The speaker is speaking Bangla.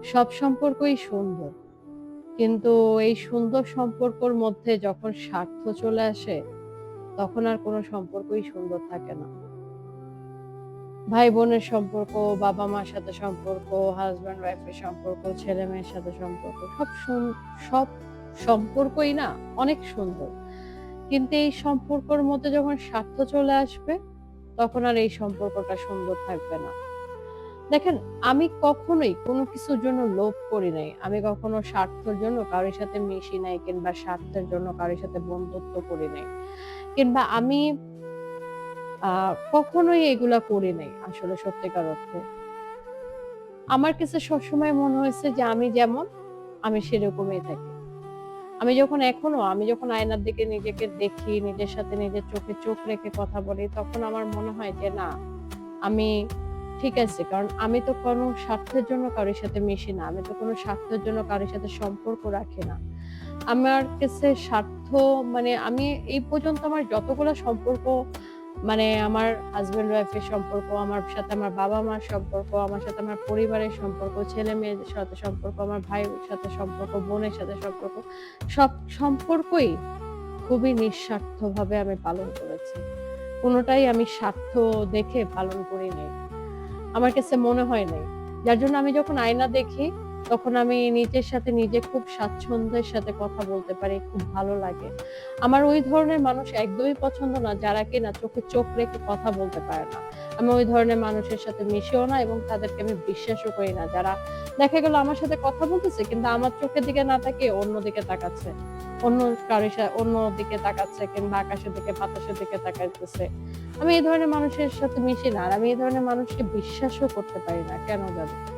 সব সম্পর্কই সুন্দর। কিন্তু এই সুন্দর সম্পর্কর মধ্যে যখন স্বার্থ চলে আসে, তখন আর কোনো সম্পর্কই সুন্দর থাকে না। ভাই-বোনের সম্পর্ক, বাবা-মার সাথে সম্পর্ক, হাসব্যান্ড-ওয়াইফের সম্পর্ক, ছেলে-মেয়ের সাথে সম্পর্ক, সব সম্পর্কই না অনেক সুন্দর। কিন্তু এই সম্পর্কর মধ্যে যখন স্বার্থ চলে আসবে, তখন আর এই সম্পর্কটা সুন্দর থাকবে না। দেখেন, আমি কখনোই কোনো কিছুর জন্য লোভ করি নাই। আমি কখনো স্বার্থের জন্য কারো সাথে মিশি নাই কিংবা স্বার্থের জন্য কারো সাথে বন্ধুত্ব করি নাই। কিংবা আমি আ কখনোই এগুলা করি নাই আসলে সত্যিকার অর্থে। আমার কাছে সবসময় মনে হয়েছে যে আমি যেমন, আমি সেরকমই থাকি। আমি যখন আয়নার দিকে নিজেকে দেখি, নিজের সাথে নিজের চোখে চোখ রেখে কথা বলি, তখন আমার মনে হয় যে না, আমি ঠিক আছে। কারণ আমি তো কোনো স্বার্থের জন্য কারো সাথে মিশি না। আমি তো কোনো স্বার্থের জন্য কারো সাথে সম্পর্ক রাখি না। আমার কাছে স্বার্থ মানে আমি এই পর্যন্ত আমার যতগুলা সম্পর্ক মানে আমার হাসব্যান্ড ওয়াইফ এর সম্পর্ক, আমার সাথে আমার বাবা-মার সম্পর্ক, আমার সাথে আমার পরিবারের সম্পর্ক, ছেলে-মেয়েদের সাথে সম্পর্ক, আমার ভাইয়ের সাথে সম্পর্ক, বোনের সাথে সম্পর্ক, সব সম্পর্কই খুবই নিঃস্বার্থভাবে আমি পালন করেছি। কোনটাই আমি স্বার্থ দেখে পালন করি নাই। আমার কাছে মনে হয় নাই। যার জন্য আমি যখন আয়না দেখি, তখন আমি নিজের সাথে নিজে খুব স্বাচ্ছন্দ্যের সাথে কথা বলতে পারি, খুব ভালো লাগে। আমার ওই ধরনের মানুষ একদমই পছন্দ না, যারা কিনা চোখে চোখ রেখে কথা বলতে পারে না। আমি ওই ধরনের মানুষের সাথে মিশিও না এবং তাদেরকে আমি বিশ্বাসও করি না। যারা দেখা গেল আমার সাথে কথা বলতেছে কিন্তু আমার চোখের দিকে না তাকিয়ে অন্যদিকে তাকাচ্ছে। অন্যদিকে তাকাচ্ছে কিংবা আকাশের দিকে, বাতাসের দিকে তাকাইতেছে। আমি এই ধরনের মানুষের সাথে মিশি না। আর আমি এই ধরনের মানুষকে বিশ্বাসও করতে পারি না। কেন জানি?